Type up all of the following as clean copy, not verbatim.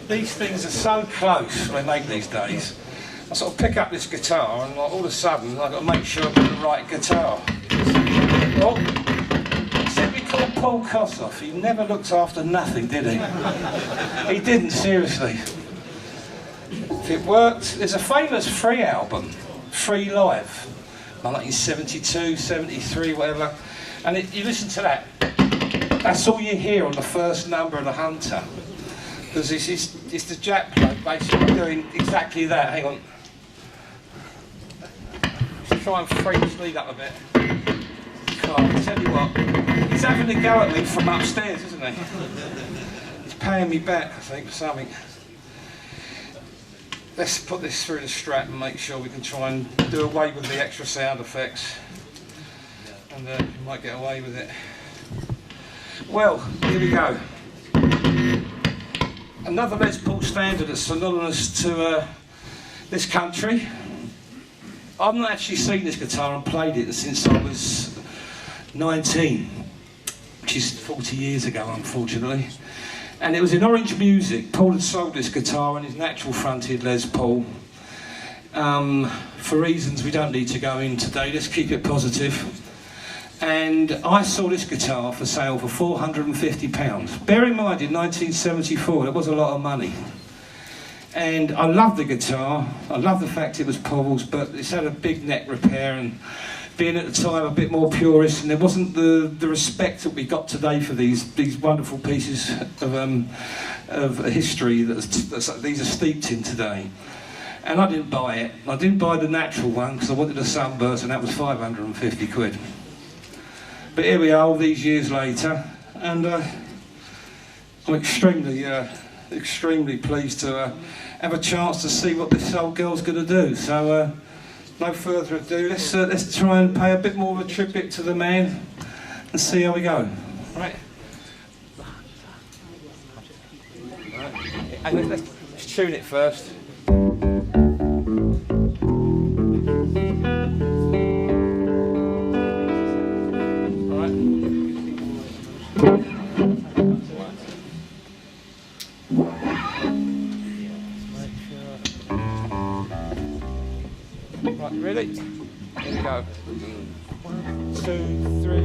These things are so close they make these days. I sort of pick up this guitar and like, all of a sudden I've got to make sure I've got the right guitar. Oh, simply called Paul Kossoff. He never looked after nothing, did he? He didn't, seriously. If it worked, there's a famous Free album, Free Live, 1972, 73, whatever, and you listen to that, that's all you hear on the first number of the Hunter. Because it's the jack plate basically doing exactly that. Hang on. Let's try and free this lead up a bit. God, I tell you what, he's having a go at me from upstairs, isn't he? He's paying me back, I think, for something. Let's put this through the Strat and make sure we can try and do away with the extra sound effects. And we might get away with it. Well, here we go. Another Les Paul standard that's synonymous to this country. I've not actually seen this guitar and played it since I was 19, which is 40 years ago, unfortunately. And it was in Orange Music. Paul had sold this guitar and his natural fronted Les Paul. For reasons we don't need to go in today, let's keep it positive. And I saw this guitar for sale for £450. Bear in mind, in 1974, that was a lot of money. And I love the guitar. I love the fact it was Paul's, but it's had a big neck repair, and being at the time a bit more purist, and there wasn't the respect that we got today for these wonderful pieces of history that these are steeped in today. And I didn't buy it. I didn't buy the natural one because I wanted a sunburst, and that was 550 quid. But here we are, all these years later, and I'm extremely pleased to have a chance to see what this old girl's going to do. So, no further ado, let's try and pay a bit more of a tribute to the man and see how we go. Right. And let's tune it first. Right, ready? Here we go. 1, 2, 3.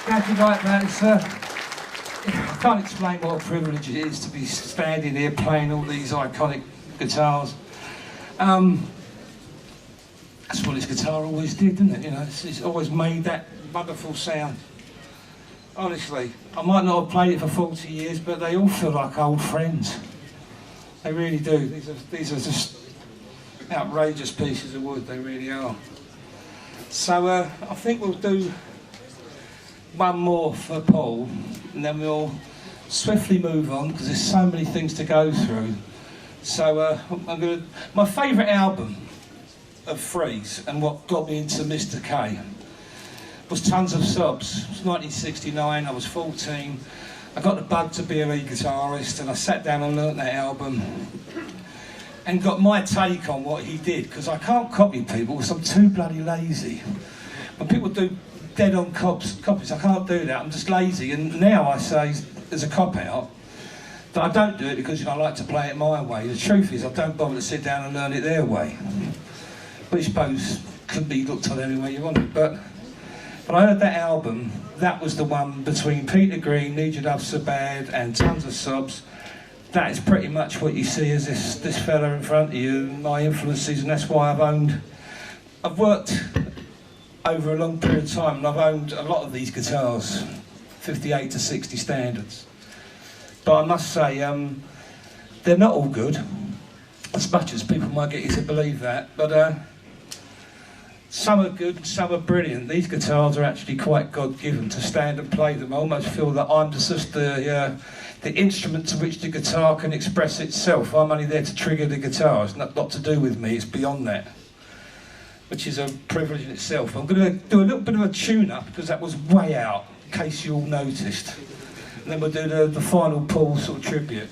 Glad you like that. It's, I can't explain what a privilege it is to be standing here playing all these iconic guitars. That's what this guitar always did, didn't it? You know, it's always made that wonderful sound. Honestly, I might not have played it for 40 years, but they all feel like old friends. They really do. These are just outrageous pieces of wood, they really are. So I think we'll do one more for Paul, and then we'll swiftly move on, because there's so many things to go through. So my favourite album of Freeze, and what got me into Mr. K, was Tons of Subs. It was 1969, I was 14. I got the bug to be a lead guitarist, and I sat down and learnt that album and got my take on what he did, because I can't copy people because I'm too bloody lazy. When people do dead-on copies, I can't do that, I'm just lazy. And now I say, as a cop-out, that I don't do it because, you know, I like to play it my way. The truth is, I don't bother to sit down and learn it their way, which I suppose could be looked on any way you want it. But I heard that album, that was the one between Peter Green, Need Your Love So Bad, and Tons of Subs. That is pretty much what you see as this fella in front of you, my influences, and that's why I've worked over a long period of time, and I've owned a lot of these guitars, 58 to 60 standards. But I must say, they're not all good, as much as people might get you to believe that, but some are good, some are brilliant. These guitars are actually quite God-given to stand and play them. I almost feel that I'm just the instrument to which the guitar can express itself. I'm only there to trigger the guitar. It's not to do with me, it's beyond that, which is a privilege in itself. I'm going to do a little bit of a tune-up, because that was way out, in case you all noticed. And then we'll do the final Paul sort of tribute.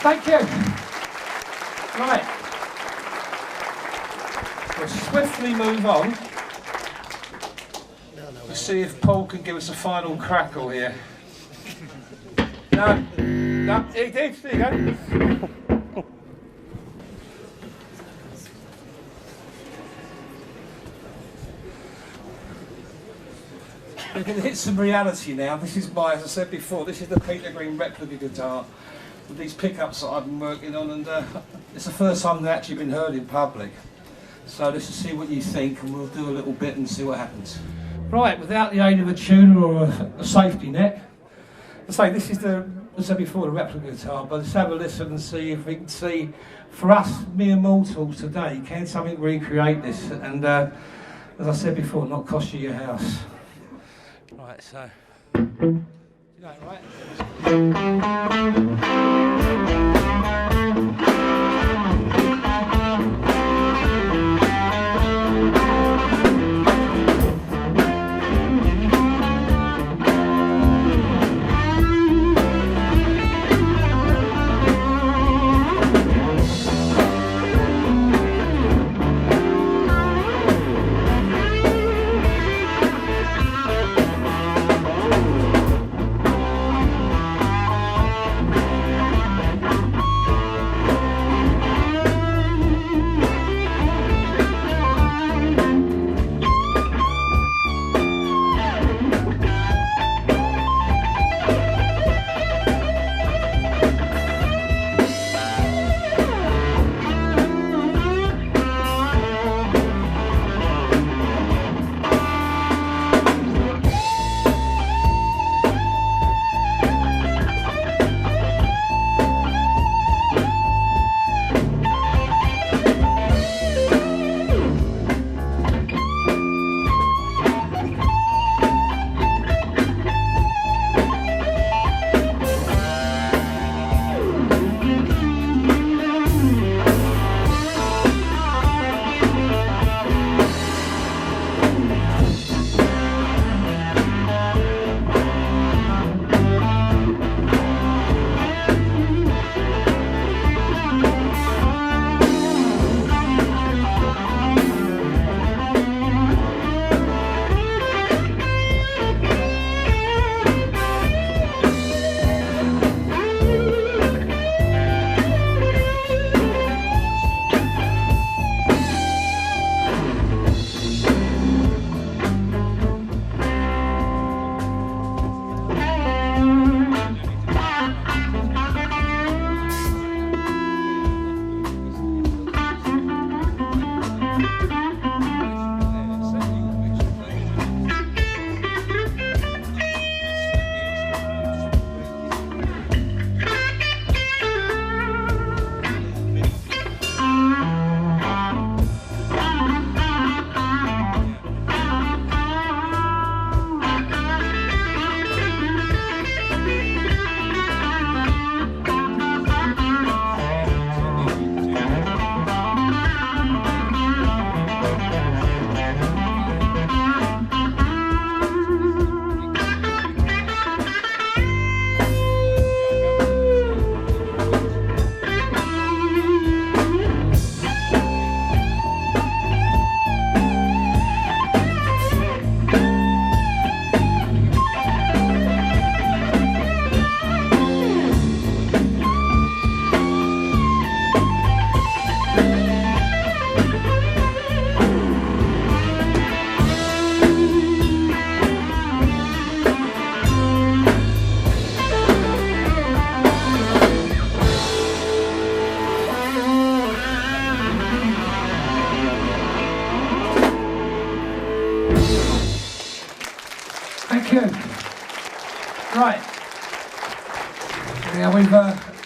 Thank you. Right. We'll swiftly move on. We'll see if Paul can give us a final crackle here. No, he did. There you go. We're going to hit some reality now. This is my, as I said before, this is the Peter Green replica guitar with these pickups that I've been working on, and it's the first time they've actually been heard in public. So let's just see what you think, and we'll do a little bit and see what happens. Right, without the aid of a tuner or a safety net, I say this is the, as I said before, the replica guitar, but let's have a listen and see if we can see, for us mere mortals today, can something recreate this, and as I said before, not cost you your house. Right, so, you know it, right? Right. Now we've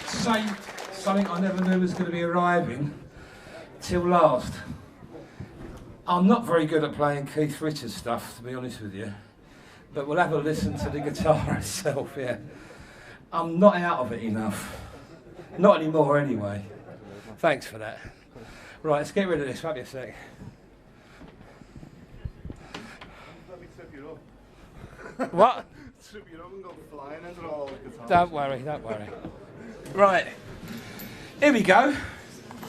saved something I never knew was going to be arriving till last. I'm not very good at playing Keith Richards stuff, to be honest with you, but we'll have a listen to the guitar itself here. I'm not out of it enough. Not anymore anyway. Thanks for that. Right, let's get rid of this, won't be a sec. Let me tip you up. What? Strip you up and go flying into all the guitar. Don't worry, don't worry. Right, Here we go.